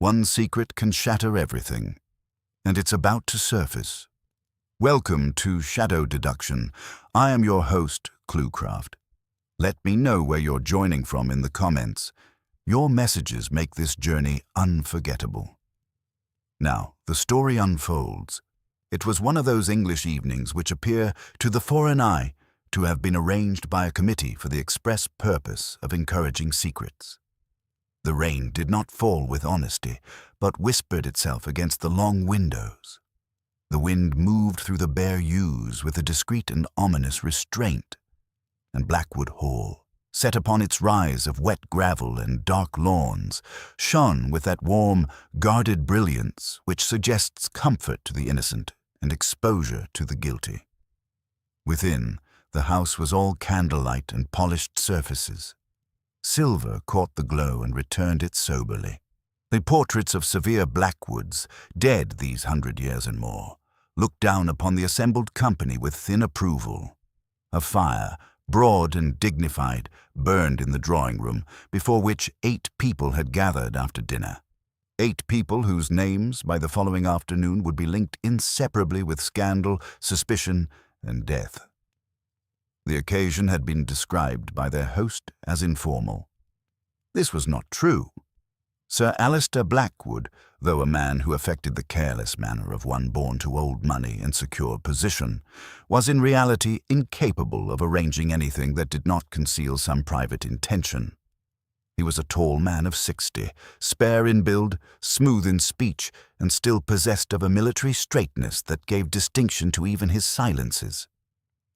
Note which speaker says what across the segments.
Speaker 1: One secret can shatter everything, and it's about to surface. Welcome to Shadow Deduction. I am your host, Cluecraft. Let me know where you're joining from in the comments. Your messages make this journey unforgettable. Now, the story unfolds. It was one of those English evenings which appear, to the foreign eye, to have been arranged by a committee for the express purpose of encouraging secrets. The rain did not fall with honesty, but whispered itself against the long windows. The wind moved through the bare yews with a discreet and ominous restraint, and Blackwood Hall, set upon its rise of wet gravel and dark lawns, shone with that warm, guarded brilliance which suggests comfort to the innocent and exposure to the guilty. Within, the house was all candlelight and polished surfaces. Silver caught the glow and returned it soberly. The portraits of severe Blackwoods, dead these 100 years and more, looked down upon the assembled company with thin approval. A fire, broad and dignified, burned in the drawing-room, before which 8 people had gathered after dinner. 8 people whose names by the following afternoon would be linked inseparably with scandal, suspicion, and death. The occasion had been described by their host as informal. This was not true. Sir Alister Blackwood, though a man who affected the careless manner of one born to old money and secure position, was in reality incapable of arranging anything that did not conceal some private intention. He was a tall man of 60, spare in build, smooth in speech, and still possessed of a military straightness that gave distinction to even his silences.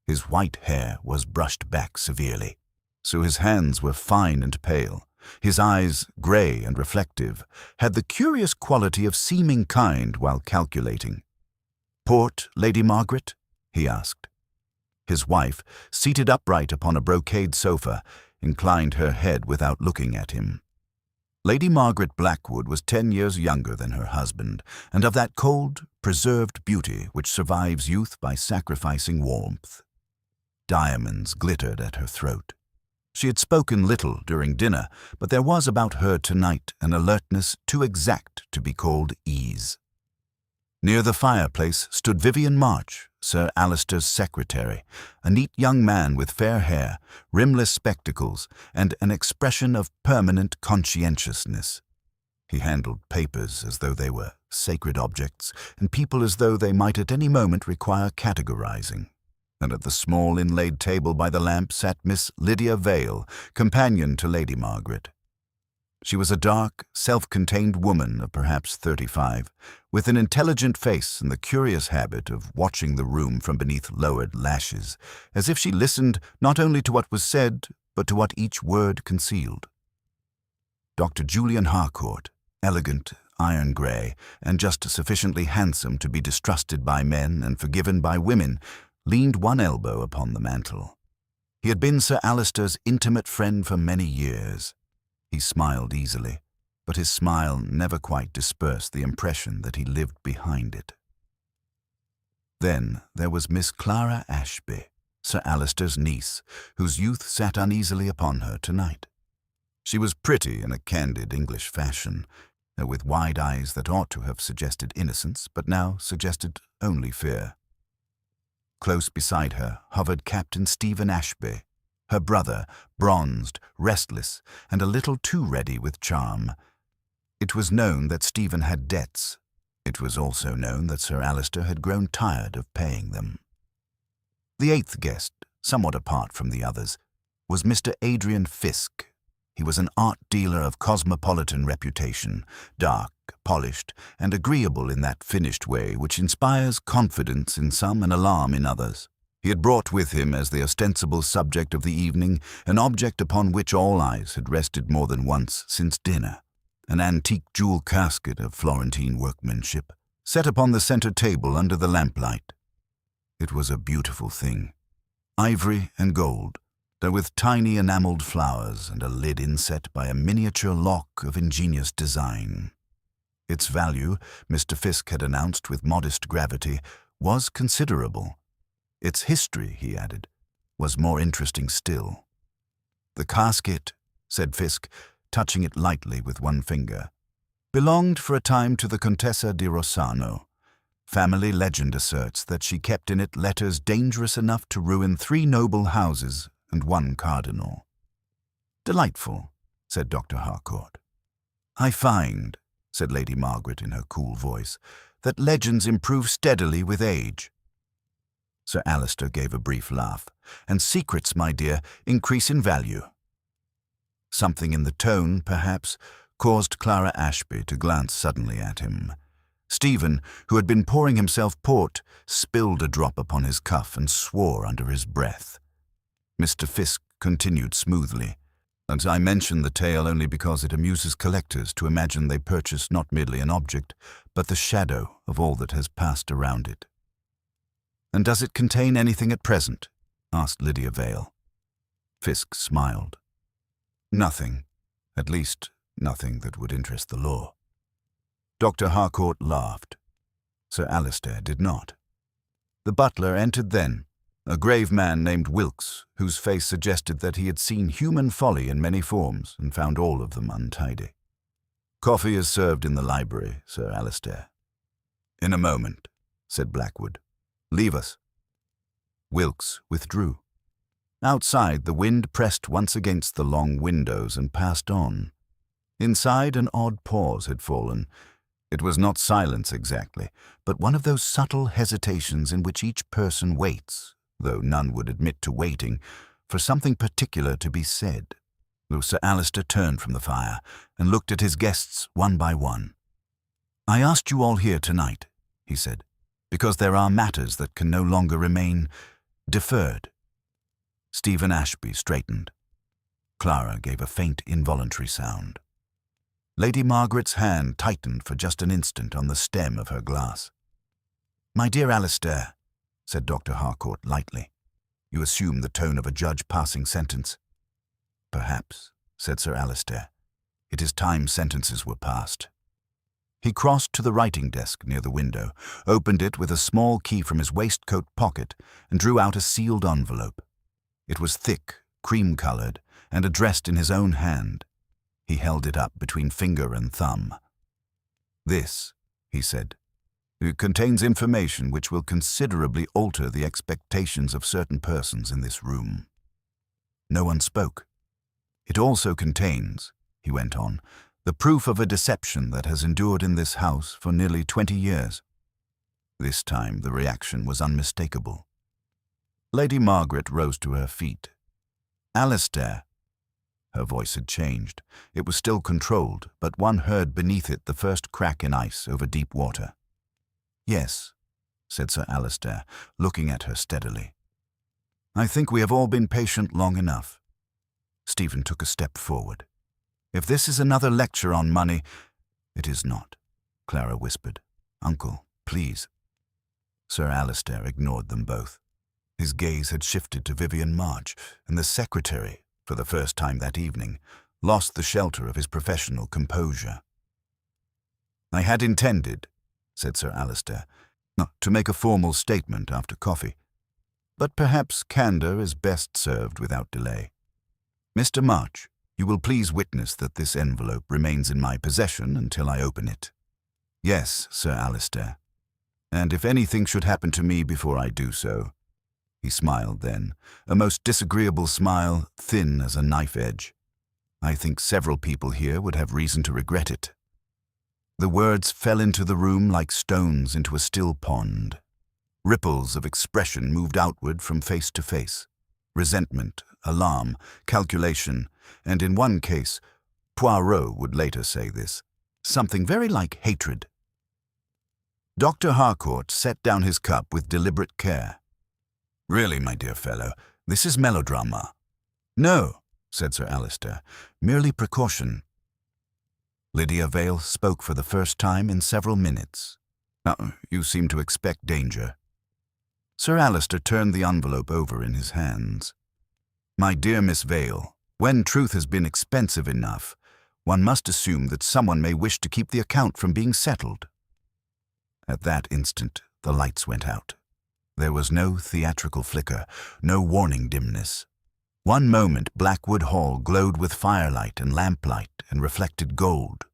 Speaker 1: His white hair was brushed back severely, so his hands were fine and pale. His eyes, grey and reflective, had the curious quality of seeming kind while calculating. "Port, Lady Margaret?" he asked. His wife, seated upright upon a brocade sofa, inclined her head without looking at him. Lady Margaret Blackwood was 10 years younger than her husband, and of that cold, preserved beauty which survives youth by sacrificing warmth. Diamonds glittered at her throat. She had spoken little during dinner, but there was about her tonight an alertness too exact to be called ease. Near the fireplace stood Vivian March, Sir Alister's secretary, a neat young man with fair hair, rimless spectacles, and an expression of permanent conscientiousness. He handled papers as though they were sacred objects, and people as though they might at any moment require categorizing. And at the small inlaid table by the lamp sat Miss Lydia Vale, companion to Lady Margaret. She was a dark, self-contained woman of perhaps 35, with an intelligent face and the curious habit of watching the room from beneath lowered lashes, as if she listened not only to what was said, but to what each word concealed. Dr. Julian Harcourt, elegant, iron-grey, and just sufficiently handsome to be distrusted by men and forgiven by women, leaned one elbow upon the mantel. He had been Sir Alister's intimate friend for many years. He smiled easily, but his smile never quite dispersed the impression that he lived behind it. Then there was Miss Clara Ashby, Sir Alister's niece, whose youth sat uneasily upon her tonight. She was pretty in a candid English fashion, with wide eyes that ought to have suggested innocence, but now suggested only fear. Close beside her hovered Captain Stephen Ashby, her brother, bronzed, restless, and a little too ready with charm. It was known that Stephen had debts. It was also known that Sir Alister had grown tired of paying them. The 8th guest, somewhat apart from the others, was Mr. Adrian Fisk. He was an art dealer of cosmopolitan reputation, dark, polished, and agreeable in that finished way which inspires confidence in some and alarm in others. He had brought with him as the ostensible subject of the evening an object upon which all eyes had rested more than once since dinner, an antique jewel casket of Florentine workmanship, set upon the centre table under the lamplight. It was a beautiful thing, ivory and gold, though with tiny enamelled flowers and a lid inset by a miniature lock of ingenious design. Its value, Mr. Fisk had announced with modest gravity, was considerable. Its history, he added, was more interesting still. "The casket," said Fisk, touching it lightly with one finger. belonged for a time to the Contessa di Rossano. Family legend asserts that she kept in it letters dangerous enough to ruin 3 noble houses and 1 cardinal. Delightful, said Dr. Harcourt. I find, said Lady Margaret in her cool voice, that legends improve steadily with age. Sir Alister gave a brief laugh. And secrets, my dear, increase in value. Something in the tone, perhaps, caused Clara Ashby to glance suddenly at him. Stephen, who had been pouring himself port, spilled a drop upon his cuff and swore under his breath. Mr. Fiske continued smoothly, "And I mention the tale only because it amuses collectors to imagine they purchase not merely an object, but the shadow of all that has passed around it." "And does it contain anything at present?" asked Lydia Vale. Fiske smiled. "Nothing. At least, nothing that would interest the law." Dr. Harcourt laughed. Sir Alister did not. The butler entered then, a grave man named Wilkes, whose face suggested that he had seen human folly in many forms and found all of them untidy. "Coffee is served in the library, Sir Alister." "In a moment," said Blackwood. "Leave us." Wilkes withdrew. Outside, the wind pressed once against the long windows and passed on. Inside, an odd pause had fallen. It was not silence exactly, but one of those subtle hesitations in which each person waits, though none would admit to waiting, for something particular to be said. Sir Alister turned from the fire and looked at his guests one by one. "I asked you all here tonight," he said, "because there are matters that can no longer remain deferred." Stephen Ashby straightened. Clara gave a faint, involuntary sound. Lady Margaret's hand tightened for just an instant on the stem of her glass. "My dear Alister," said Dr. Harcourt lightly, "you assume the tone of a judge passing sentence." "Perhaps," said Sir Alister. "It is time sentences were passed." He crossed to the writing desk near the window, opened it with a small key from his waistcoat pocket, and drew out a sealed envelope. It was thick, cream-colored, and addressed in his own hand. He held it up between finger and thumb. "This," he said, "it contains information which will considerably alter the expectations of certain persons in this room." No one spoke. "It also contains," he went on, "the proof of a deception that has endured in this house for nearly 20 years. This time the reaction was unmistakable. Lady Margaret rose to her feet. "Alister." Her voice had changed. It was still controlled, but one heard beneath it the first crack in ice over deep water. "Yes," said Sir Alister, looking at her steadily. "I think we have all been patient long enough." Stephen took a step forward. "If this is another lecture on money—" "It is not," Clara whispered. "Uncle, please." Sir Alister ignored them both. His gaze had shifted to Vivian March, and the secretary, for the first time that evening, lost the shelter of his professional composure. "I had intended," said Sir Alister, "to make a formal statement after coffee. But perhaps candour is best served without delay. Mr. March, you will please witness that this envelope remains in my possession until I open it." "Yes, Sir Alister. And if anything should happen to me before I do so—" He smiled then, a most disagreeable smile, thin as a knife edge. "I think several people here would have reason to regret it." The words fell into the room like stones into a still pond. Ripples of expression moved outward from face to face. Resentment, alarm, calculation, and in one case, Poirot would later say this, something very like hatred. Dr. Harcourt set down his cup with deliberate care. "Really, my dear fellow, this is melodrama." "No," said Sir Alister, "merely precaution." Lydia Vale spoke for the first time in several minutes. "You seem to expect danger." Sir Alister turned the envelope over in his hands. "My dear Miss Vale, when truth has been expensive enough, one must assume that someone may wish to keep the account from being settled." At that instant, the lights went out. There was no theatrical flicker, no warning dimness. One moment Blackwood Hall glowed with firelight and lamplight and reflected gold.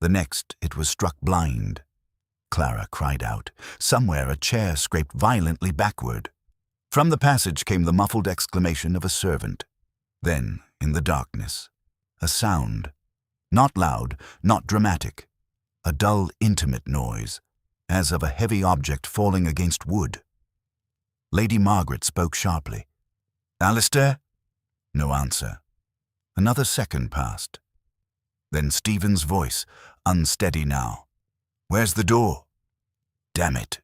Speaker 1: The next, it was struck blind. Clara cried out. Somewhere a chair scraped violently backward. From the passage came the muffled exclamation of a servant. Then, in the darkness, a sound. Not loud, not dramatic. A dull, intimate noise, as of a heavy object falling against wood. Lady Margaret spoke sharply. "Alistair?" No answer. Another second passed. Then Stephen's voice, unsteady now. "Where's the door?" "Damn it.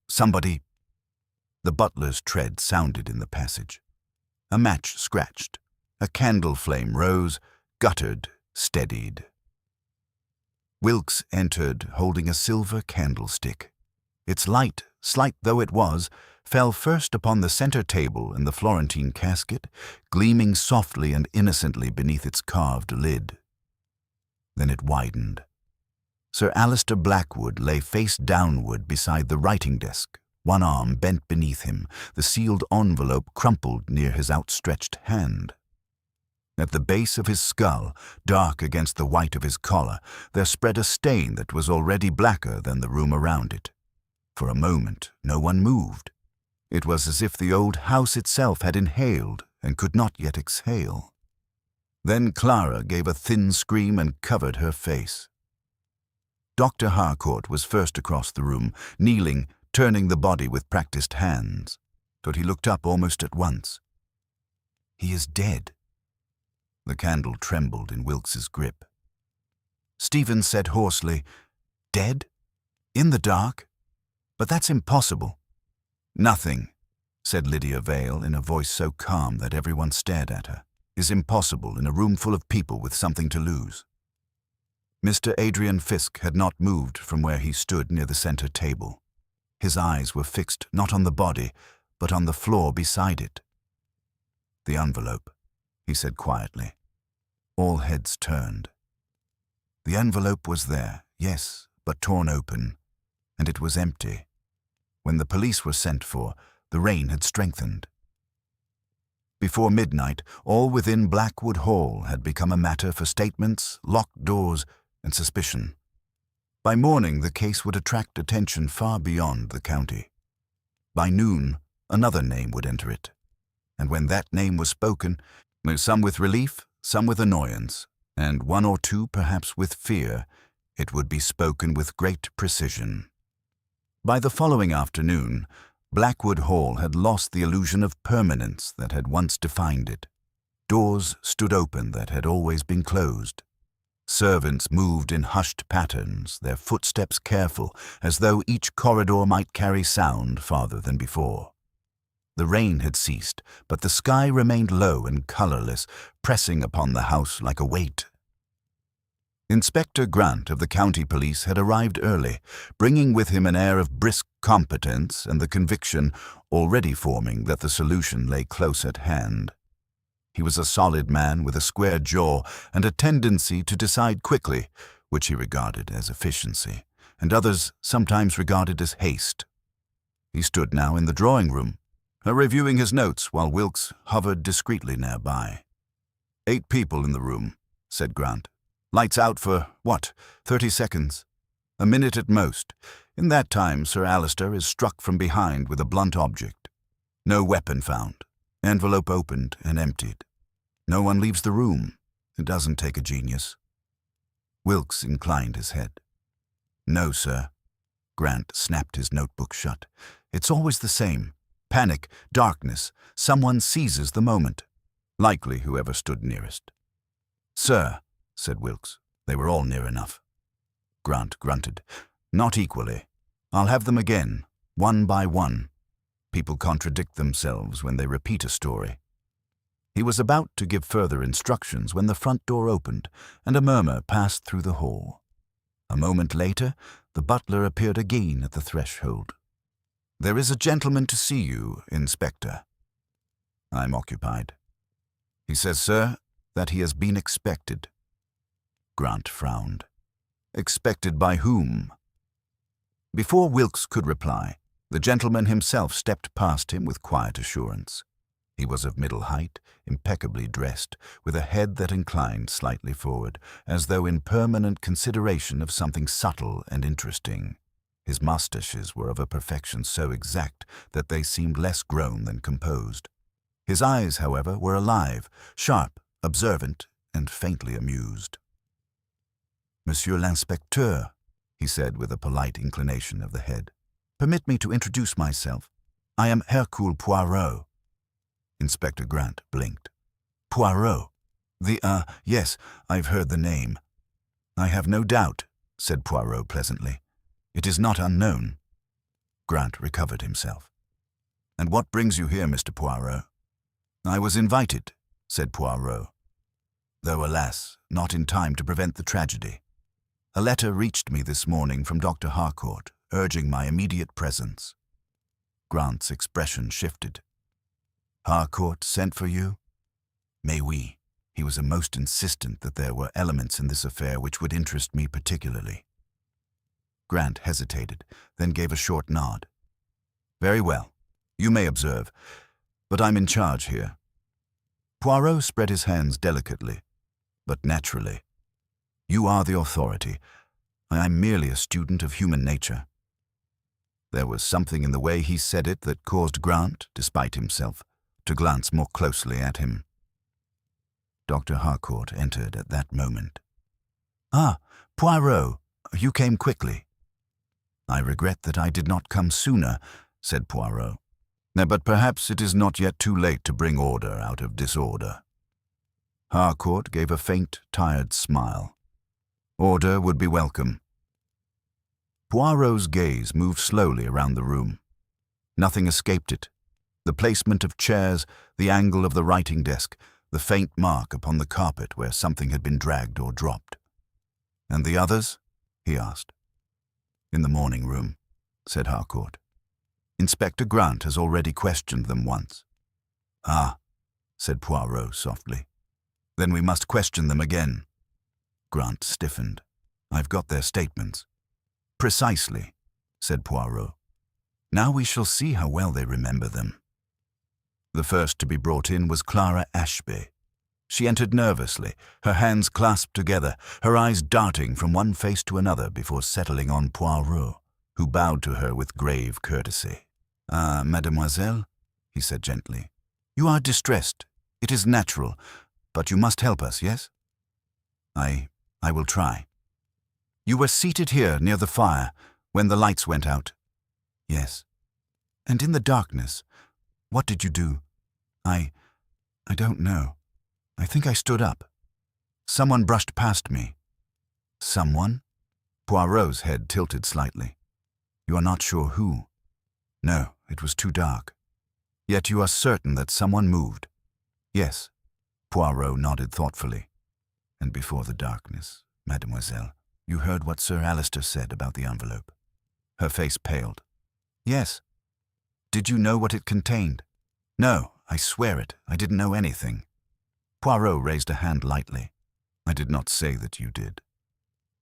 Speaker 1: Somebody—" The butler's tread sounded in the passage. A match scratched. A candle flame rose, guttered, steadied. Wilkes entered, holding a silver candlestick. Its light, slight though it was, fell first upon the center table and the Florentine casket, gleaming softly and innocently beneath its carved lid. Then it widened. Sir Alistair Blackwood lay face downward beside the writing desk, one arm bent beneath him, the sealed envelope crumpled near his outstretched hand. At the base of his skull, dark against the white of his collar, there spread a stain that was already blacker than the room around it. For a moment, no one moved. It was as if the old house itself had inhaled and could not yet exhale. Then Clara gave a thin scream and covered her face. Dr. Harcourt was first across the room, kneeling, turning the body with practiced hands. But he looked up almost at once. "He is dead." The candle trembled in Wilkes's grip. Stephen said hoarsely, "Dead? In the dark? But that's impossible." "Nothing," said Lydia Vale in a voice so calm that everyone stared at her, "is impossible in a room full of people with something to lose." Mr. Adrian Fisk had not moved from where he stood near the center table. His eyes were fixed not on the body, but on the floor beside it. "The envelope," he said quietly. All heads turned. The envelope was there, yes, but torn open, and it was empty. When the police were sent for, the rain had strengthened. Before midnight, all within Blackwood Hall had become a matter for statements, locked doors, and suspicion. By morning, the case would attract attention far beyond the county. By noon, another name would enter it. And when that name was spoken, some with relief, some with annoyance, and one or two perhaps with fear, it would be spoken with great precision. By the following afternoon, Blackwood Hall had lost the illusion of permanence that had once defined it. Doors stood open that had always been closed. Servants moved in hushed patterns, their footsteps careful, as though each corridor might carry sound farther than before. The rain had ceased, but the sky remained low and colorless, pressing upon the house like a weight. Inspector Grant of the county police had arrived early, bringing with him an air of brisk competence and the conviction, already forming, that the solution lay close at hand. He was a solid man with a square jaw and a tendency to decide quickly, which he regarded as efficiency, and others sometimes regarded as haste. He stood now in the drawing-room, reviewing his notes while Wilkes hovered discreetly nearby. 8 people in the room, said Grant. Lights out for, 30 seconds? A minute at most. In that time, Sir Alistair is struck from behind with a blunt object. No weapon found. Envelope opened and emptied. No one leaves the room. It doesn't take a genius. Wilkes inclined his head. No, sir. Grant snapped his notebook shut. It's always the same. Panic, darkness, someone seizes the moment. Likely whoever stood nearest. Sir, said Wilkes. They were all near enough. Grant grunted. Not equally. I'll have them again, one by one. People contradict themselves when they repeat a story. He was about to give further instructions when the front door opened, and a murmur passed through the hall. A moment later, the butler appeared again at the threshold. There is a gentleman to see you, Inspector. I'm occupied. He says, sir, that he has been expected. Grant frowned. Expected by whom? Before Wilkes could reply, the gentleman himself stepped past him with quiet assurance. He was of middle height, impeccably dressed, with a head that inclined slightly forward, as though in permanent consideration of something subtle and interesting. His moustaches were of a perfection so exact that they seemed less grown than composed. His eyes, however, were alive, sharp, observant, and faintly amused. "Monsieur l'inspecteur," he said with a polite inclination of the head, "permit me to introduce myself. I am Hercule Poirot." Inspector Grant blinked. "Poirot? Yes, I've heard the name." "I have no doubt," said Poirot pleasantly. "It is not unknown." Grant recovered himself. "And what brings you here, Mr. Poirot?" "I was invited," said Poirot, "though, alas, not in time to prevent the tragedy. A letter reached me this morning from Dr. Harcourt, urging my immediate presence." Grant's expression shifted. "Harcourt sent for you?" "Mais oui. He was most insistent that there were elements in this affair which would interest me particularly." Grant hesitated, then gave a short nod. "Very well. You may observe. But I'm in charge here." Poirot spread his hands delicately, but naturally. "You are the authority. I'm merely a student of human nature." There was something in the way he said it that caused Grant, despite himself, to glance more closely at him. Dr. Harcourt entered at that moment. "Ah, Poirot, you came quickly." "I regret that I did not come sooner," said Poirot. "But perhaps it is not yet too late to bring order out of disorder." Harcourt gave a faint, tired smile. "Order would be welcome." Poirot's gaze moved slowly around the room. Nothing escaped it. The placement of chairs, the angle of the writing desk, the faint mark upon the carpet where something had been dragged or dropped. "And the others?" he asked. "In the morning room," said Harcourt. "Inspector Grant has already questioned them once." "Ah," said Poirot softly. "Then we must question them again." Grant stiffened. "I've got their statements." "Precisely," said Poirot. "Now we shall see how well they remember them." The first to be brought in was Clara Ashby. She entered nervously, her hands clasped together, her eyes darting from one face to another before settling on Poirot, who bowed to her with grave courtesy. "Ah, mademoiselle," he said gently, "you are distressed. It is natural, but you must help us, yes?" I will try." "You were seated here near the fire when the lights went out?" "Yes." "And in the darkness, what did you do?" I don't know. I think I stood up. Someone brushed past me." "Someone?" Poirot's head tilted slightly. "You are not sure who?" "No, it was too dark." "Yet you are certain that someone moved?" "Yes." Poirot nodded thoughtfully. "And before the darkness, mademoiselle, you heard what Sir Alister said about the envelope?" Her face paled. "Yes." "Did you know what it contained?" "No, I swear it. I didn't know anything." Poirot raised a hand lightly. "I did not say that you did.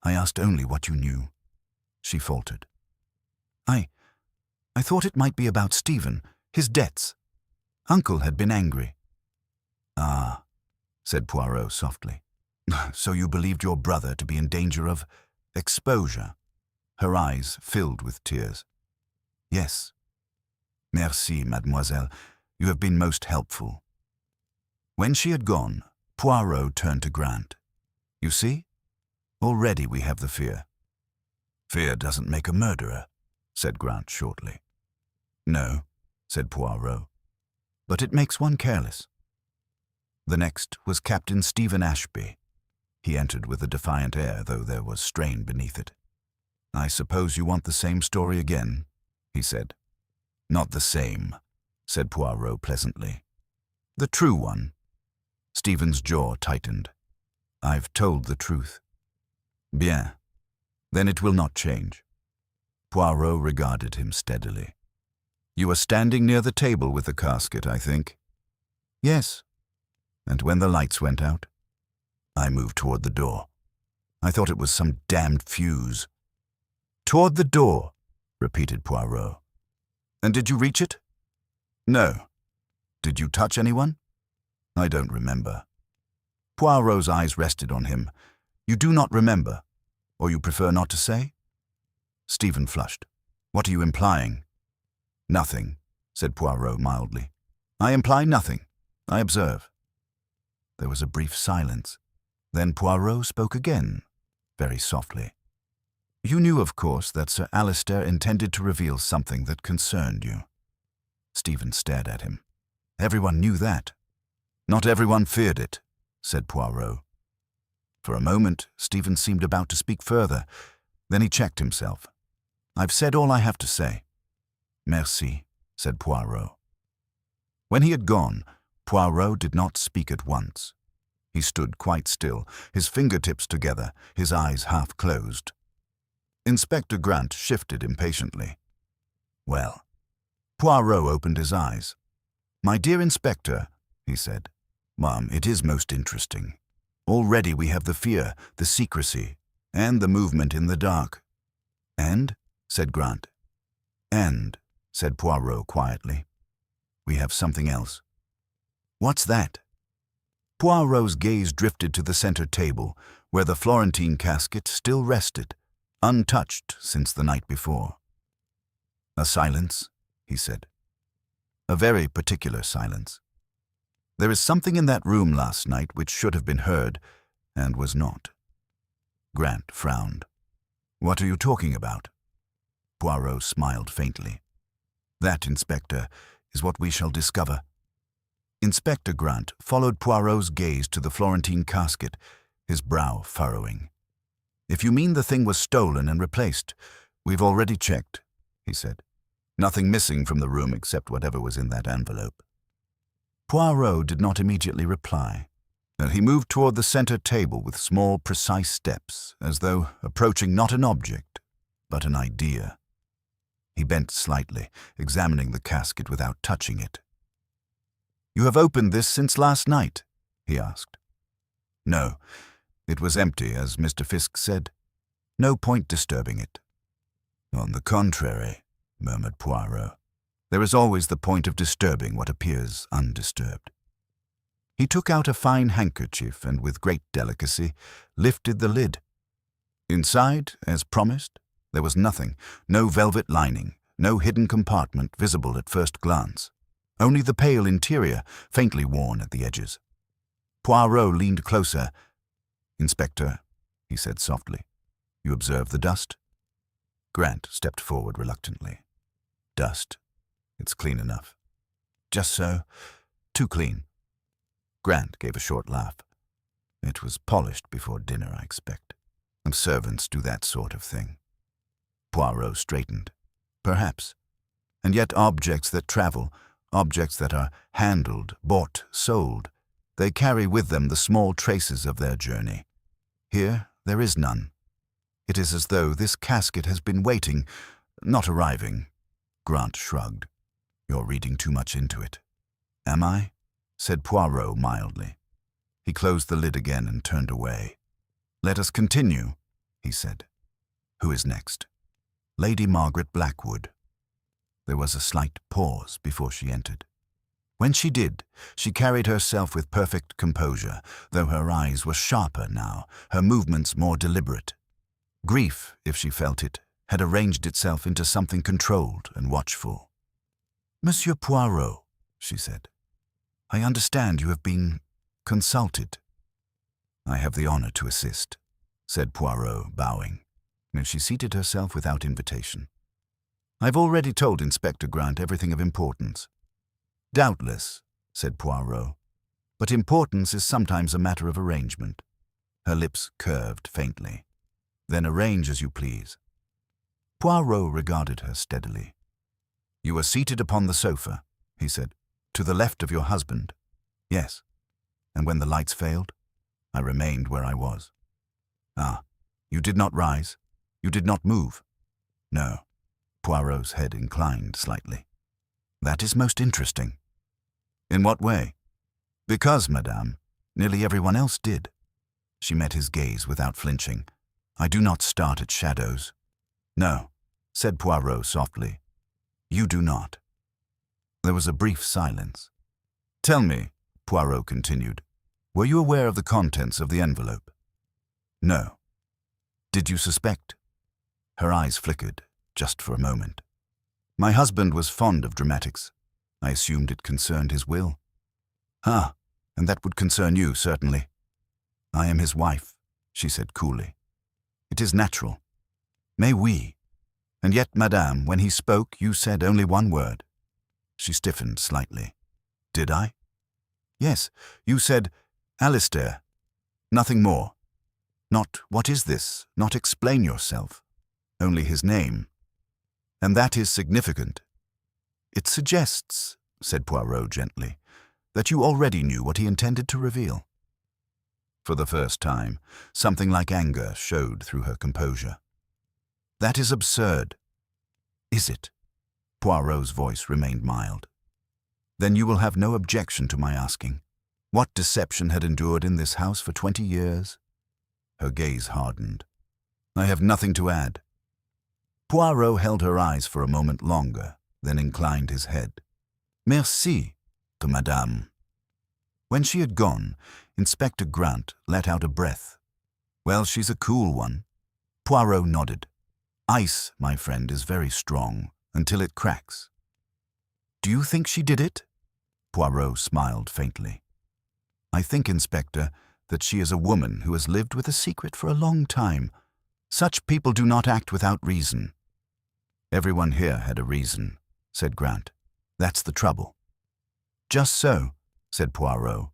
Speaker 1: I asked only what you knew." She faltered. I thought it might be about Stephen, his debts. Uncle had been angry." "Ah," said Poirot softly. "So you believed your brother to be in danger of exposure?" Her eyes filled with tears. "Yes." "Merci, mademoiselle. You have been most helpful." When she had gone, Poirot turned to Grant. "You see? Already we have the fear." "Fear doesn't make a murderer," said Grant shortly. "No," said Poirot, "but it makes one careless." The next was Captain Stephen Ashby. He entered with a defiant air, though there was strain beneath it. "I suppose you want the same story again?" he said. "Not the same," said Poirot pleasantly. "The true one." Stephen's jaw tightened. "I've told the truth." "Bien. Then it will not change." Poirot regarded him steadily. "You were standing near the table with the casket, I think?" "Yes." "And when the lights went out?" "I moved toward the door. I thought it was some damned fuse." "Toward the door," repeated Poirot. "And did you reach it?" "No." Did you touch anyone? I don't remember. Poirot's eyes rested on him. You do not remember, or you prefer not to say? Stephen flushed. What are you implying? Nothing, said Poirot mildly. I imply nothing. I observe. There was a brief silence. Then Poirot spoke again, very softly. You knew, of course, that Sir Alistair intended to reveal something that concerned you. Stephen stared at him. Everyone knew that. Not everyone feared it, said Poirot. For a moment, Stephen seemed about to speak further. Then he checked himself. I've said all I have to say. Merci, said Poirot. When he had gone, Poirot did not speak at once. He stood quite still, his fingertips together, his eyes half closed. Inspector Grant shifted impatiently. Well, Poirot opened his eyes. My dear Inspector, he said, it is most interesting. Already we have the fear, the secrecy, and the movement in the dark. And? Said Grant. And, said Poirot quietly, we have something else. What's that? Poirot's gaze drifted to the center table, where the Florentine casket still rested, untouched since the night before. A silence, he said. A very particular silence. There is something in that room last night which should have been heard, and was not. Grant frowned. What are you talking about? Poirot smiled faintly. That, Inspector, is what we shall discover. Inspector Grant followed Poirot's gaze to the Florentine casket, his brow furrowing. If you mean the thing was stolen and replaced, we've already checked, he said. Nothing missing from the room except whatever was in that envelope. Poirot did not immediately reply. He moved toward the center table with small, precise steps, as though approaching not an object, but an idea. He bent slightly, examining the casket without touching it. You have opened this since last night? He asked. No, it was empty, as Mr. Fisk said. No point disturbing it. On the contrary, murmured Poirot. There is always the point of disturbing what appears undisturbed. He took out a fine handkerchief and, with great delicacy, lifted the lid. Inside, as promised, there was nothing, no velvet lining, no hidden compartment visible at first glance. Only the pale interior, faintly worn at the edges. Poirot leaned closer. Inspector, he said softly, you observe the dust? Grant stepped forward reluctantly. Dust. It's clean enough. Just so. Too clean. Grant gave a short laugh. It was polished before dinner, I expect. Servants do that sort of thing. Poirot straightened. Perhaps. And yet objects that travel, objects that are handled, bought, sold, they carry with them the small traces of their journey. Here, there is none. It is as though this casket has been waiting, not arriving. Grant shrugged. You're reading too much into it. Am I? Said Poirot mildly. He closed the lid again and turned away. Let us continue, he said. Who is next? Lady Margaret Blackwood. There was a slight pause before she entered. When she did, she carried herself with perfect composure, though her eyes were sharper now, her movements more deliberate. Grief, if she felt it, had arranged itself into something controlled and watchful. Monsieur Poirot, she said, I understand you have been consulted. I have the honor to assist, said Poirot, bowing. And she seated herself without invitation. I've already told Inspector Grant everything of importance. Doubtless, said Poirot, but importance is sometimes a matter of arrangement. Her lips curved faintly. Then arrange as you please. Poirot regarded her steadily. You were seated upon the sofa, he said, to the left of your husband. Yes. And when the lights failed, I remained where I was. Ah, you did not rise? You did not move? No. Poirot's head inclined slightly. That is most interesting. In what way? Because, madame, nearly everyone else did. She met his gaze without flinching. I do not start at shadows. No, said Poirot softly. You do not. There was a brief silence. Tell me, Poirot continued, were you aware of the contents of the envelope? No. Did you suspect? Her eyes flickered, just for a moment. My husband was fond of dramatics. I assumed it concerned his will. Ah, and that would concern you, certainly. I am his wife, she said coolly. It is natural. Mais oui. And yet, madame, when he spoke, you said only one word. She stiffened slightly. Did I? Yes, you said, Alistair. Nothing more. Not, what is this? Not explain yourself. Only his name. And that is significant. It suggests, said Poirot gently, that you already knew what he intended to reveal. For the first time, something like anger showed through her composure. That is absurd. Is it? Poirot's voice remained mild. Then you will have no objection to my asking. What deception had endured in this house for 20 years? Her gaze hardened. I have nothing to add. Poirot held her eyes for a moment longer, then inclined his head. Merci, to madame. When she had gone, Inspector Grant let out a breath. Well, she's a cool one. Poirot nodded. Ice, my friend, is very strong, until it cracks. Do you think she did it? Poirot smiled faintly. I think, Inspector, that she is a woman who has lived with a secret for a long time. Such people do not act without reason. Everyone here had a reason, said Grant. That's the trouble. Just so, said Poirot.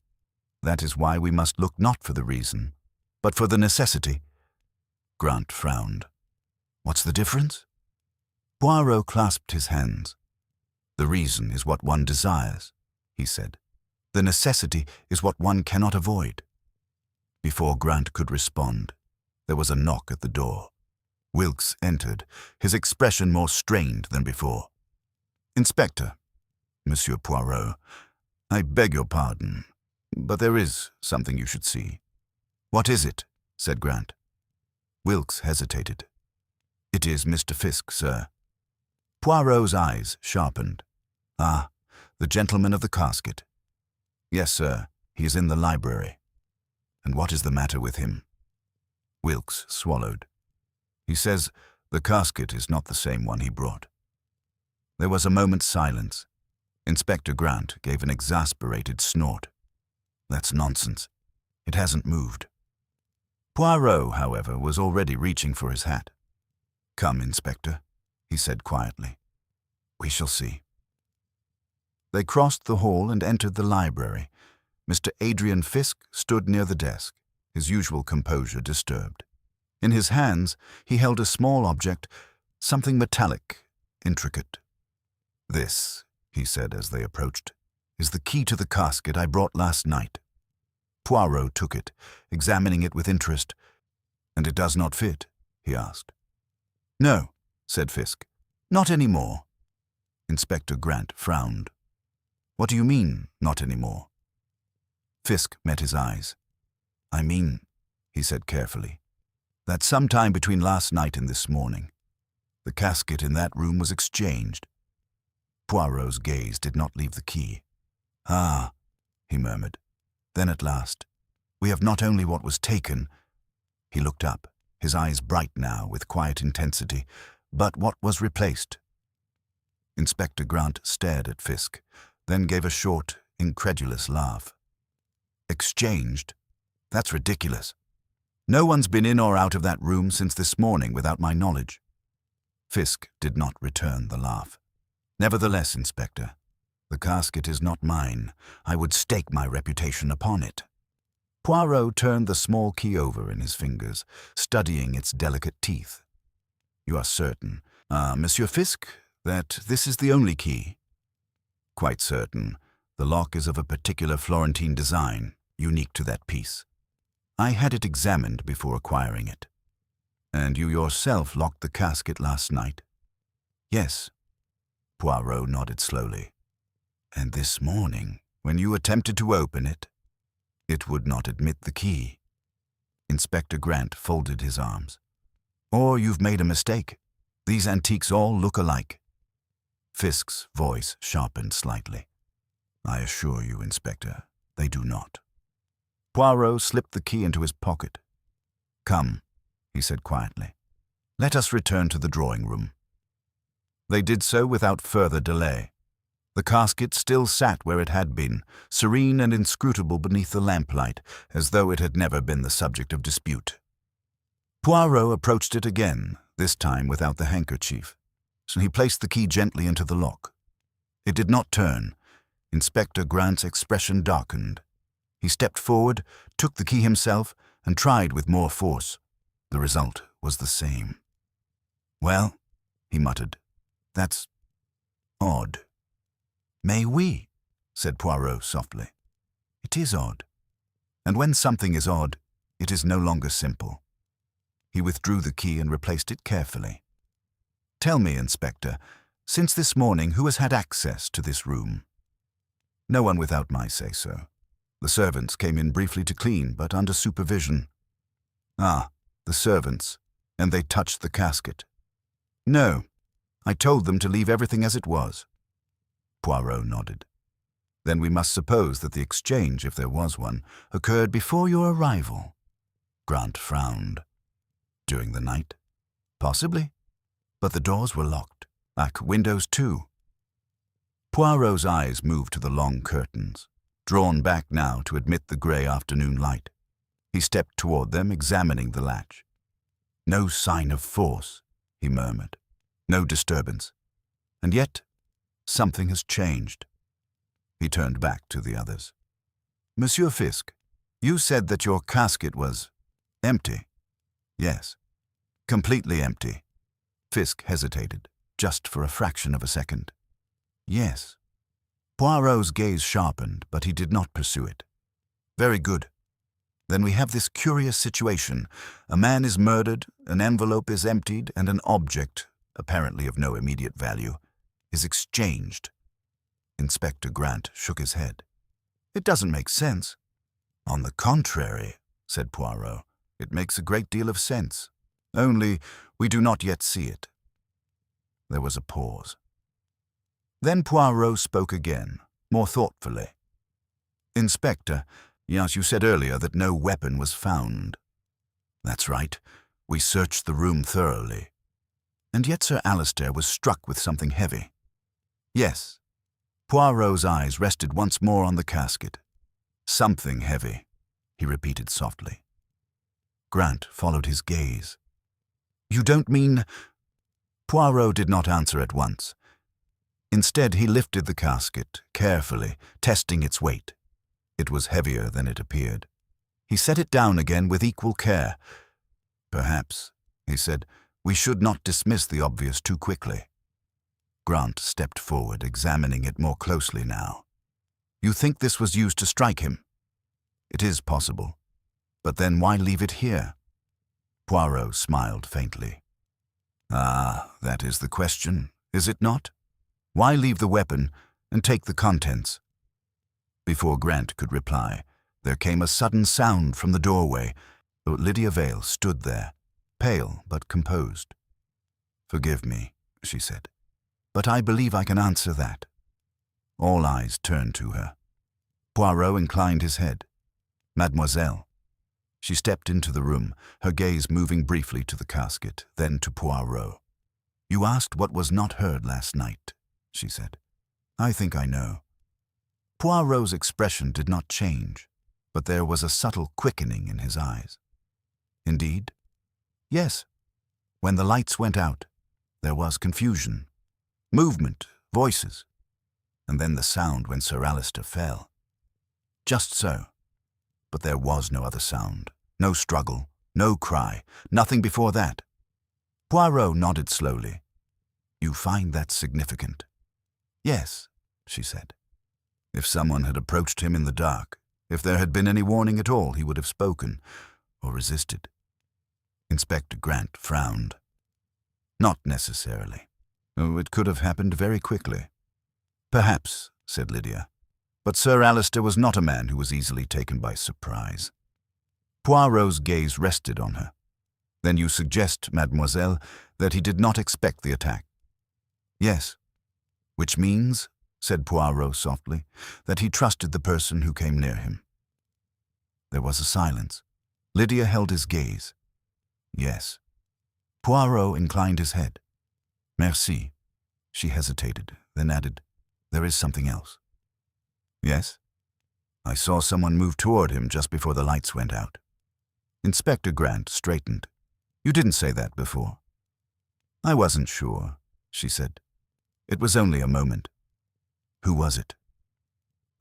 Speaker 1: That is why we must look not for the reason, but for the necessity. Grant frowned. What's the difference? Poirot clasped his hands. The reason is what one desires, he said. The necessity is what one cannot avoid. Before Grant could respond, there was a knock at the door. Wilkes entered, his expression more strained than before. Inspector, Monsieur Poirot, I beg your pardon, but there is something you should see. What is it? Said Grant. Wilkes hesitated. It is Mr. Fisk, sir. Poirot's eyes sharpened. Ah, the gentleman of the casket. Yes, sir, he is in the library. And what is the matter with him? Wilkes swallowed. He says the casket is not the same one he brought. There was a moment's silence. Inspector Grant gave an exasperated snort. That's nonsense. It hasn't moved. Poirot, however, was already reaching for his hat. Come, Inspector, he said quietly. We shall see. They crossed the hall and entered the library. Mr. Adrian Fisk stood near the desk, his usual composure disturbed. In his hands, he held a small object, something metallic, intricate. This, he said as they approached, is the key to the casket I brought last night. Poirot took it, examining it with interest. And it does not fit? He asked. No, said Fisk. Not any more. Inspector Grant frowned. What do you mean, not any more? Fisk met his eyes. I mean, he said carefully, that sometime between last night and this morning, the casket in that room was exchanged. Poirot's gaze did not leave the key. Ah, he murmured. Then at last, we have not only what was taken, he looked up, his eyes bright now with quiet intensity, but what was replaced. Inspector Grant stared at Fisk, then gave a short, incredulous laugh. Exchanged? That's ridiculous. No one's been in or out of that room since this morning without my knowledge. Fisk did not return the laugh. Nevertheless, Inspector, the casket is not mine. I would stake my reputation upon it. Poirot turned the small key over in his fingers, studying its delicate teeth. You are certain, Monsieur Fisk, that this is the only key? Quite certain. The lock is of a particular Florentine design, unique to that piece. I had it examined before acquiring it. And you yourself locked the casket last night? Yes. Poirot nodded slowly. And this morning, when you attempted to open it, it would not admit the key. Inspector Grant folded his arms. Or you've made a mistake. These antiques all look alike. Fisk's voice sharpened slightly. I assure you, Inspector, they do not. Poirot slipped the key into his pocket. Come, he said quietly. Let us return to the drawing room. They did so without further delay. The casket still sat where it had been, serene and inscrutable beneath the lamplight, as though it had never been the subject of dispute. Poirot approached it again, this time without the handkerchief. So he placed the key gently into the lock. It did not turn. Inspector Grant's expression darkened. He stepped forward, took the key himself, and tried with more force. The result was the same. Well, he muttered, that's odd. Mais oui, said Poirot softly. It is odd. And when something is odd, it is no longer simple. He withdrew the key and replaced it carefully. Tell me, Inspector, since this morning who has had access to this room? No one without my say-so. The servants came in briefly to clean, but under supervision. Ah, the servants, and they touched the casket. No, I told them to leave everything as it was. Poirot nodded. Then we must suppose that the exchange, if there was one, occurred before your arrival. Grant frowned. During the night? Possibly. But the doors were locked, like windows too. Poirot's eyes moved to the long curtains, drawn back now to admit the grey afternoon light. He stepped toward them, examining the latch. No sign of force, he murmured. No disturbance. And yet, something has changed. He turned back to the others. Monsieur Fisk, you said that your casket was empty. Yes, completely empty. Fisk hesitated, just for a fraction of a second. Yes. Poirot's gaze sharpened, but he did not pursue it. Very good. Then we have this curious situation. A man is murdered, an envelope is emptied, and an object, apparently of no immediate value, is exchanged. Inspector Grant shook his head. It doesn't make sense. On the contrary, said Poirot, it makes a great deal of sense. Only we do not yet see it. There was a pause. Then Poirot spoke again, more thoughtfully. Inspector, yes, you said earlier that no weapon was found. That's right. We searched the room thoroughly. And yet Sir Alistair was struck with something heavy. Yes. Poirot's eyes rested once more on the casket. Something heavy, he repeated softly. Grant followed his gaze. You don't mean... Poirot did not answer at once. Instead, he lifted the casket, carefully, testing its weight. It was heavier than it appeared. He set it down again with equal care. Perhaps, he said, we should not dismiss the obvious too quickly. Grant stepped forward, examining it more closely now. You think this was used to strike him? It is possible. But then why leave it here? Poirot smiled faintly. Ah, that is the question, is it not? Why leave the weapon and take the contents? Before Grant could reply, there came a sudden sound from the doorway. Lydia Vale stood there, pale but composed. Forgive me, she said, but I believe I can answer that. All eyes turned to her. Poirot inclined his head. Mademoiselle. She stepped into the room, her gaze moving briefly to the casket, then to Poirot. You asked what was not heard last night, she said. I think I know. Poirot's expression did not change, but there was a subtle quickening in his eyes. Indeed? Yes. When the lights went out, there was confusion, movement, voices, and then the sound when Sir Alistair fell. Just so. But there was no other sound, no struggle, no cry, nothing before that. Poirot nodded slowly. You find that significant? Yes, she said. If someone had approached him in the dark, if there had been any warning at all, he would have spoken, or resisted. Inspector Grant frowned. Not necessarily. Oh, it could have happened very quickly. Perhaps, said Lydia. But Sir Alistair was not a man who was easily taken by surprise. Poirot's gaze rested on her. Then you suggest, mademoiselle, that he did not expect the attack. Yes. Which means, said Poirot softly, that he trusted the person who came near him. There was a silence. Lydia held his gaze. Yes. Poirot inclined his head. Merci. She hesitated, then added, There is something else. Yes? I saw someone move toward him just before the lights went out. Inspector Grant straightened. You didn't say that before. I wasn't sure, she said. It was only a moment. Who was it?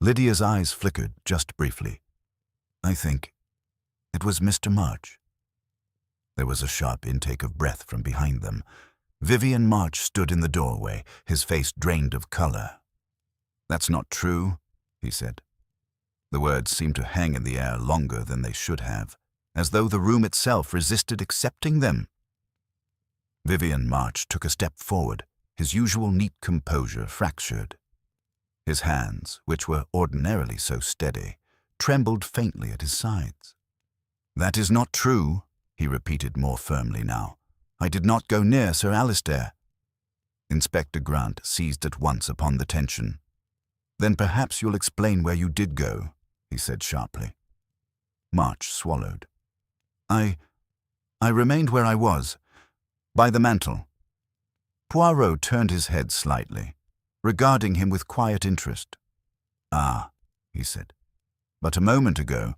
Speaker 1: Lydia's eyes flickered just briefly. I think it was Mr. March. There was a sharp intake of breath from behind them. Vivian March stood in the doorway, his face drained of color. That's not true, he said. The words seemed to hang in the air longer than they should have, as though the room itself resisted accepting them. Vivian March took a step forward, his usual neat composure fractured. His hands, which were ordinarily so steady, trembled faintly at his sides. That is not true, he repeated more firmly now. I did not go near Sir Alistair. Inspector Grant seized at once upon the tension. Then perhaps you'll explain where you did go, he said sharply. March swallowed. I remained where I was, by the mantel. Poirot turned his head slightly, regarding him with quiet interest. Ah, he said. But a moment ago,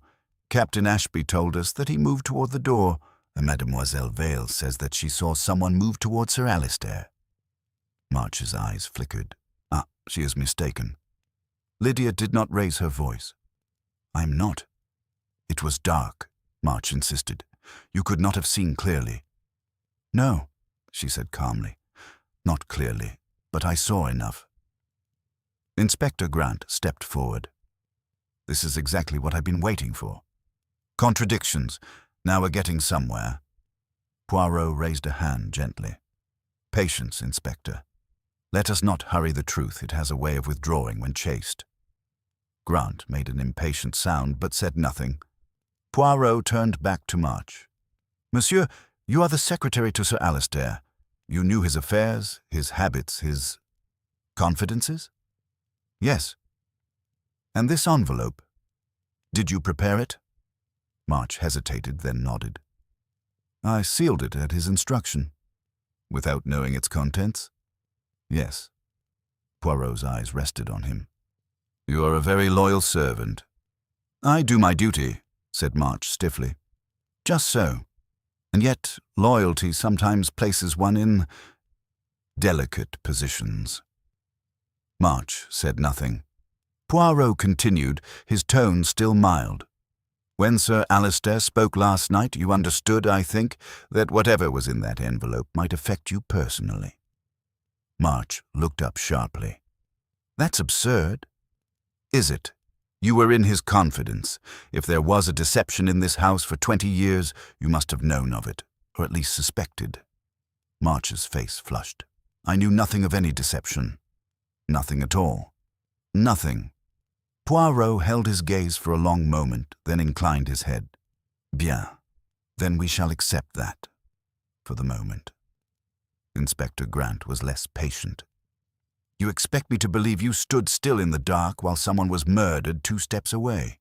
Speaker 1: Captain Ashby told us that he moved toward the door, and Mademoiselle Vale says that she saw someone move toward Sir Alistair. March's eyes flickered. Ah, she is mistaken. Lydia did not raise her voice. I'm not. It was dark, March insisted. You could not have seen clearly. No, she said calmly. Not clearly, but I saw enough. Inspector Grant stepped forward. This is exactly what I've been waiting for. Contradictions. Now we're getting somewhere. Poirot raised a hand gently. Patience, Inspector. Let us not hurry the truth. It has a way of withdrawing when chased. Grant made an impatient sound but said nothing. Poirot turned back to March. Monsieur, you are the secretary to Sir Alistair. You knew his affairs, his habits, his confidences? Yes. And this envelope? Did you prepare it? March hesitated, then nodded. I sealed it at his instruction. Without knowing its contents? Yes. Poirot's eyes rested on him. You are a very loyal servant. I do my duty, said March stiffly. Just so. And yet loyalty sometimes places one in delicate positions. March said nothing. Poirot continued, his tone still mild. When Sir Alistair spoke last night, you understood, I think, that whatever was in that envelope might affect you personally. March looked up sharply. That's absurd. Is it? You were in his confidence. If there was a deception in this house for 20 years, you must have known of it, or at least suspected. March's face flushed. I knew nothing of any deception. Nothing at all. Nothing. Poirot held his gaze for a long moment, then inclined his head. Bien. Then we shall accept that, for the moment. Inspector Grant was less patient. You expect me to believe you stood still in the dark while someone was murdered 2 steps away?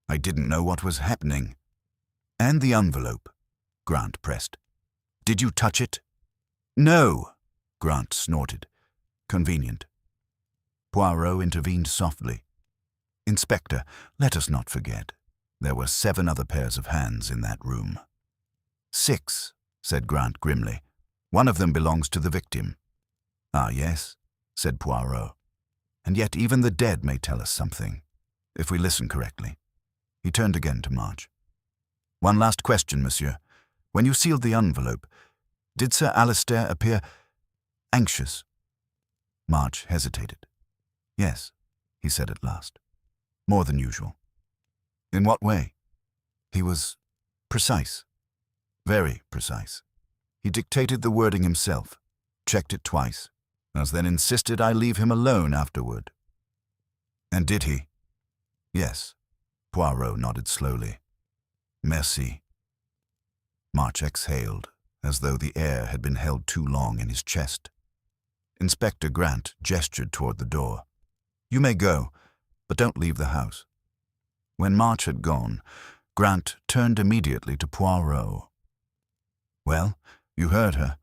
Speaker 1: I didn't know what was happening. And the envelope, Grant pressed. Did you touch it? No, Grant snorted. Convenient. Poirot intervened softly. Inspector, let us not forget. There were 7 other pairs of hands in that room. 6, said Grant grimly. One of them belongs to the victim. Ah, yes, said Poirot. And yet even the dead may tell us something, if we listen correctly. He turned again to March. One last question, monsieur. When you sealed the envelope, did Sir Alistair appear anxious? March hesitated. Yes, he said at last. More than usual. In what way? He was precise. Very precise. He dictated the wording himself, checked it twice, and then insisted I leave him alone afterward. And did he? Yes. Poirot nodded slowly. Merci. March exhaled, as though the air had been held too long in his chest. Inspector Grant gestured toward the door. You may go, but don't leave the house." When March had gone, Grant turned immediately to Poirot. "Well, you heard her.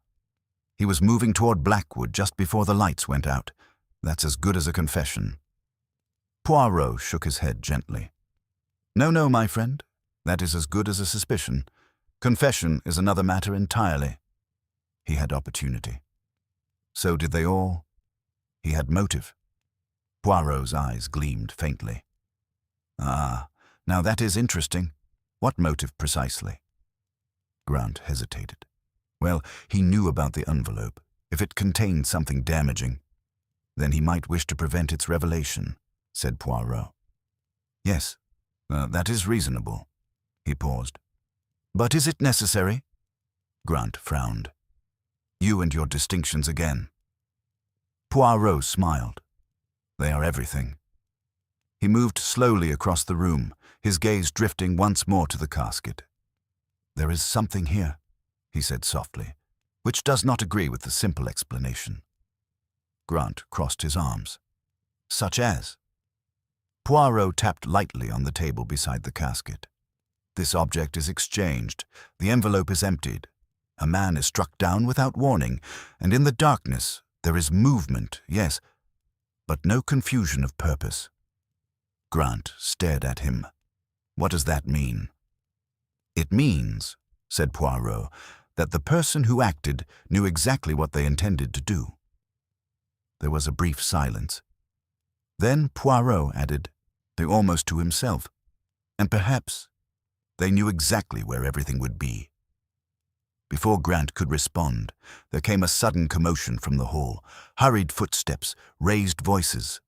Speaker 1: He was moving toward Blackwood just before the lights went out. That's as good as a confession." Poirot shook his head gently. No, my friend. That is as good as a suspicion. Confession is another matter entirely." He had opportunity. So did they all. He had motive. Poirot's eyes gleamed faintly. "Ah, now that is interesting. What motive precisely?" Grant hesitated. Well, he knew about the envelope. If it contained something damaging, then he might wish to prevent its revelation, said Poirot. "Yes, that is reasonable." He paused. "But is it necessary?" Grant frowned. "You and your distinctions again." Poirot smiled. "They are everything." He moved slowly across the room, his gaze drifting once more to the casket. "There is something here," he said softly, "which does not agree with the simple explanation." Grant crossed his arms. "Such as?" Poirot tapped lightly on the table beside the casket. "This object is exchanged. The envelope is emptied. A man is struck down without warning, and in the darkness there is movement, yes, but no confusion of purpose." Grant stared at him. "What does that mean?" "It means," said Poirot, "that the person who acted knew exactly what they intended to do." There was a brief silence. Then Poirot added, almost to himself, "And perhaps they knew exactly where everything would be." Before Grant could respond, there came a sudden commotion from the hall, hurried footsteps, raised voices.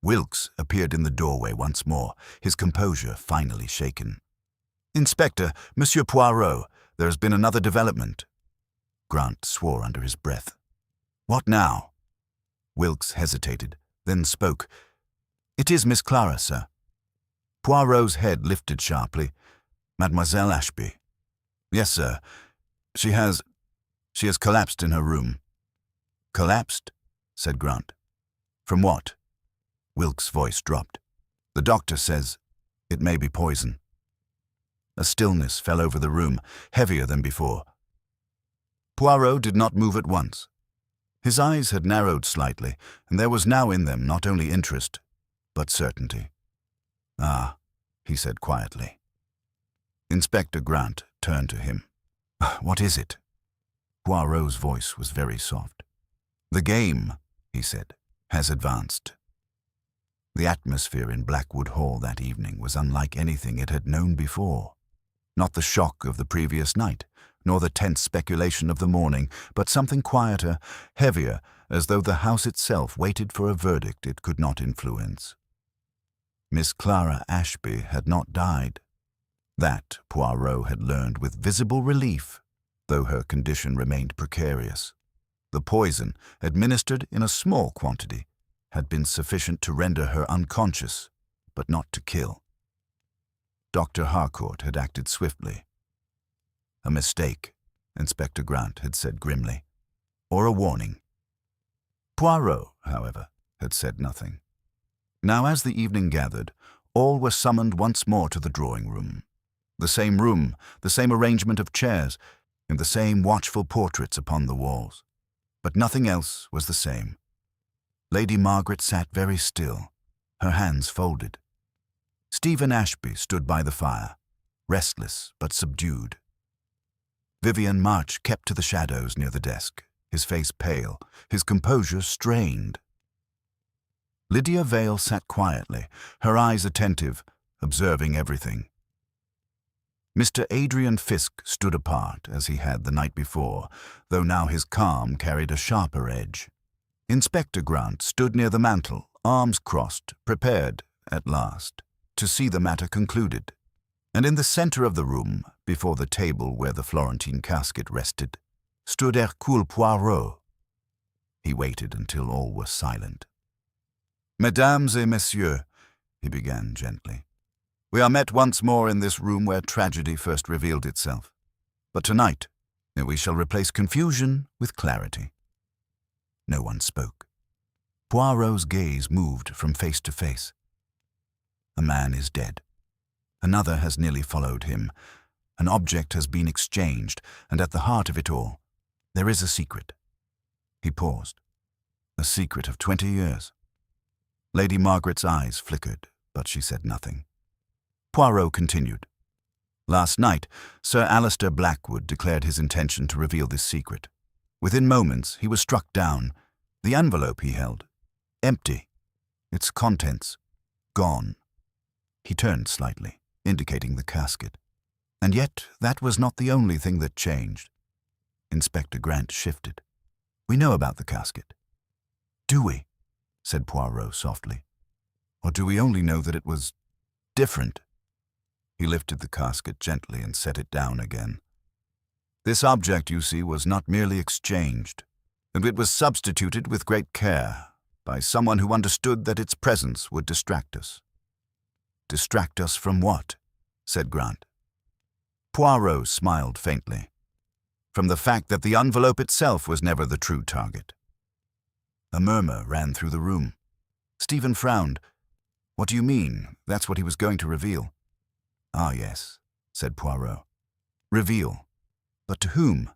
Speaker 1: Wilkes appeared in the doorway once more, his composure finally shaken. "Inspector, Monsieur Poirot, there has been another development." Grant swore under his breath. "What now?" Wilkes hesitated, then spoke. "It is Miss Clara, sir." Poirot's head lifted sharply. "Mademoiselle Ashby." "Yes, sir. She has collapsed in her room." "Collapsed?" said Grant. "From what?" Wilkes' voice dropped. "The doctor says it may be poison." A stillness fell over the room, heavier than before. Poirot did not move at once. His eyes had narrowed slightly, and there was now in them not only interest, but certainty. "Ah," he said quietly. Inspector Grant turned to him. "What is it?" Poirot's voice was very soft. "The game," he said, "has advanced." The atmosphere in Blackwood Hall that evening was unlike anything it had known before. Not the shock of the previous night, nor the tense speculation of the morning, but something quieter, heavier, as though the house itself waited for a verdict it could not influence. Miss Clara Ashby had not died. That Poirot had learned with visible relief, though her condition remained precarious. The poison, administered in a small quantity, had been sufficient to render her unconscious, but not to kill. Dr. Harcourt had acted swiftly. "A mistake," Inspector Grant had said grimly, "or a warning." Poirot, however, had said nothing. Now, as the evening gathered, all were summoned once more to the drawing-room. The same room, the same arrangement of chairs, and the same watchful portraits upon the walls. But nothing else was the same. Lady Margaret sat very still, her hands folded. Stephen Ashby stood by the fire, restless but subdued. Vivian March kept to the shadows near the desk, his face pale, his composure strained. Lydia Vale sat quietly, her eyes attentive, observing everything. Mr. Adrian Fisk stood apart, as he had the night before, though now his calm carried a sharper edge. Inspector Grant stood near the mantel, arms crossed, prepared, at last, to see the matter concluded. And in the center of the room, before the table where the Florentine casket rested, stood Hercule Poirot. He waited until all were silent. "Mesdames et messieurs," he began gently, "we are met once more in this room where tragedy first revealed itself. But tonight, we shall replace confusion with clarity." No one spoke. Poirot's gaze moved from face to face. A man is dead. Another has nearly followed him. An object has been exchanged, and at the heart of it all, there is a secret. He paused. A secret of 20 years. Lady Margaret's eyes flickered, but she said nothing. Poirot continued. Last night, Sir Alistair Blackwood declared his intention to reveal this secret. Within moments, he was struck down. The envelope he held, empty. Its contents, gone. He turned slightly, indicating the casket. And yet, that was not the only thing that changed. Inspector Grant shifted. We know about the casket. Do we? Said Poirot softly. Or do we only know that it was different? He lifted the casket gently and set it down again. This object, you see, was not merely exchanged, and it was substituted with great care by someone who understood that its presence would distract us. Distract us from what? Said Grant. Poirot smiled faintly. From the fact that the envelope itself was never the true target. A murmur ran through the room. Stephen frowned. What do you mean? That's what he was going to reveal. Ah, yes, said Poirot. Reveal. But to whom?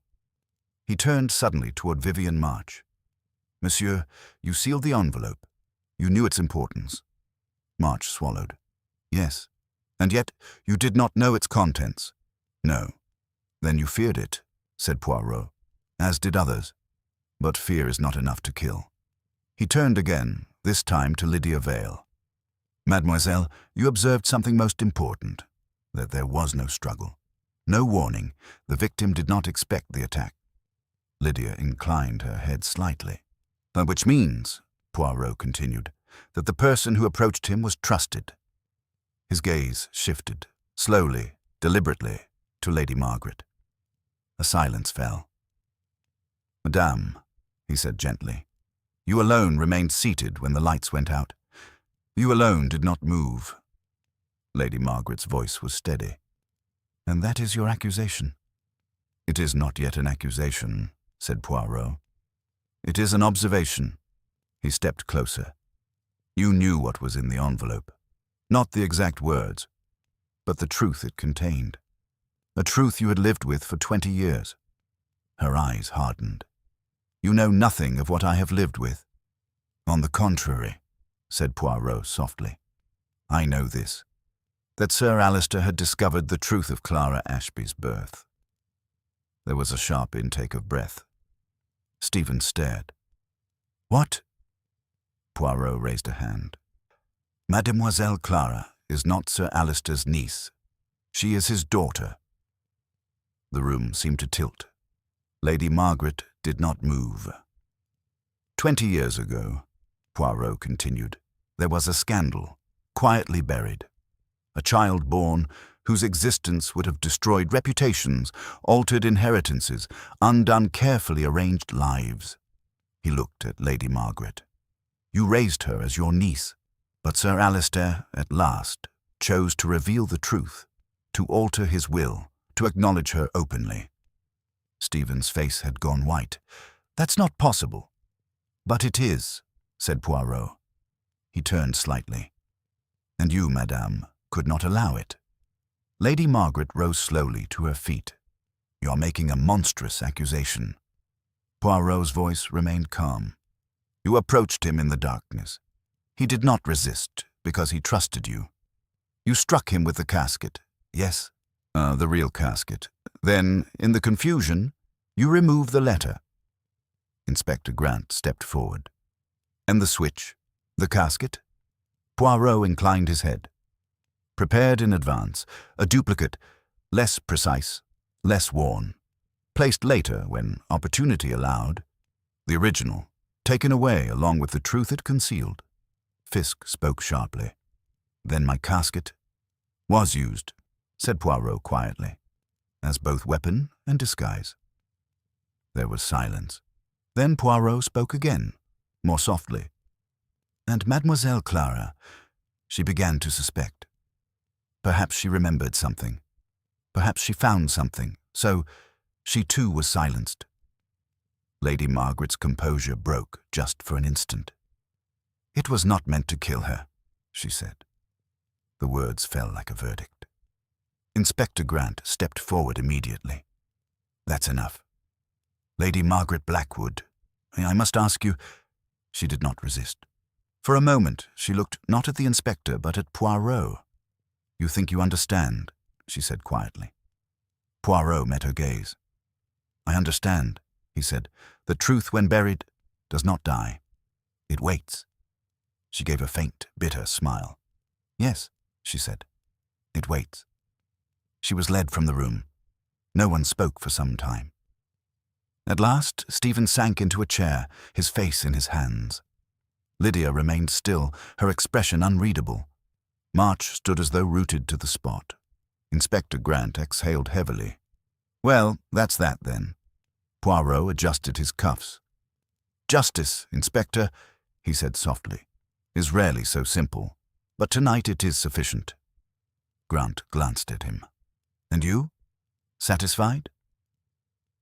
Speaker 1: He turned suddenly toward Vivian March. Monsieur, you sealed the envelope. You knew its importance. March swallowed. Yes. And yet you did not know its contents. No. Then you feared it, said Poirot, as did others. But fear is not enough to kill. He turned again, this time to Lydia Vale. Mademoiselle, you observed something most important, that there was no struggle. No warning. The victim did not expect the attack. Lydia inclined her head slightly. Which means, Poirot continued, that the person who approached him was trusted. His gaze shifted, slowly, deliberately, to Lady Margaret. A silence fell. Madame, he said gently, you alone remained seated when the lights went out. You alone did not move. Lady Margaret's voice was steady. And that is your accusation? It is not yet an accusation, said Poirot. It is an observation. He stepped closer. You knew what was in the envelope. Not the exact words, but the truth it contained. A truth you had lived with for 20 years. Her eyes hardened. You know nothing of what I have lived with. On the contrary, said Poirot softly. I know this, that Sir Alistair had discovered the truth of Clara Ashby's birth. There was a sharp intake of breath. Stephen stared. What? Poirot raised a hand. Mademoiselle Clara is not Sir Alistair's niece. She is his daughter. The room seemed to tilt. Lady Margaret did not move. 20 years ago, Poirot continued, there was a scandal, quietly buried. A child born whose existence would have destroyed reputations, altered inheritances, undone carefully arranged lives. He looked at Lady Margaret. You raised her as your niece, but Sir Alistair, at last, chose to reveal the truth, to alter his will, to acknowledge her openly. Stephen's face had gone white. That's not possible. But it is, said Poirot. He turned slightly. And you, madame, could not allow it. Lady Margaret rose slowly to her feet. You're making a monstrous accusation. Poirot's voice remained calm. You approached him in the darkness. He did not resist, because he trusted you. You struck him with the casket, yes? The real casket. Then, in the confusion, you removed the letter. Inspector Grant stepped forward. And the switch? The casket? Poirot inclined his head. Prepared in advance, a duplicate, less precise, less worn. Placed later when opportunity allowed. The original, taken away along with the truth it concealed. Fisk spoke sharply. Then my casket was used, said Poirot quietly, as both weapon and disguise. There was silence. Then Poirot spoke again, more softly. And Mademoiselle Clara, she began to suspect. Perhaps she remembered something. Perhaps she found something, so she too was silenced. Lady Margaret's composure broke just for an instant. "It was not meant to kill her," she said. The words fell like a verdict. Inspector Grant stepped forward immediately. "That's enough. Lady Margaret Blackwood, I must ask you—" She did not resist. For a moment, she looked not at the inspector but at Poirot. "You think you understand?" she said quietly. Poirot met her gaze. "I understand," he said. "The truth, when buried, does not die. It waits." She gave a faint, bitter smile. "Yes," she said. "It waits." She was led from the room. No one spoke for some time. At last, Stephen sank into a chair, his face in his hands. Lydia remained still, her expression unreadable. March stood as though rooted to the spot. Inspector Grant exhaled heavily. "Well, that's that, then." Poirot adjusted his cuffs. "Justice, Inspector," he said softly, "is rarely so simple, but tonight it is sufficient." Grant glanced at him. "And you? Satisfied?"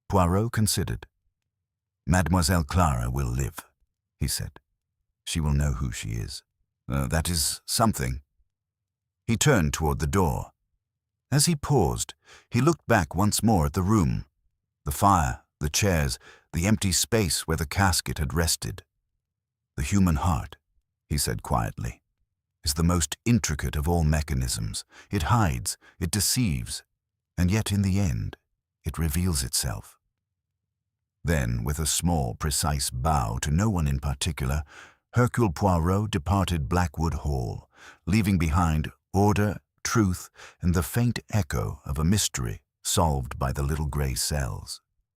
Speaker 1: Poirot considered. "Mademoiselle Clara will live," he said. "She will know who she is. That is something." He turned toward the door. As he paused, he looked back once more at the room, the fire, the chairs, the empty space where the casket had rested. "The human heart," he said quietly, "is the most intricate of all mechanisms. It hides, it deceives, and yet in the end, it reveals itself." Then, with a small, precise bow to no one in particular, Hercule Poirot departed Blackwood Hall, leaving behind order, truth, and the faint echo of a mystery solved by the little grey cells.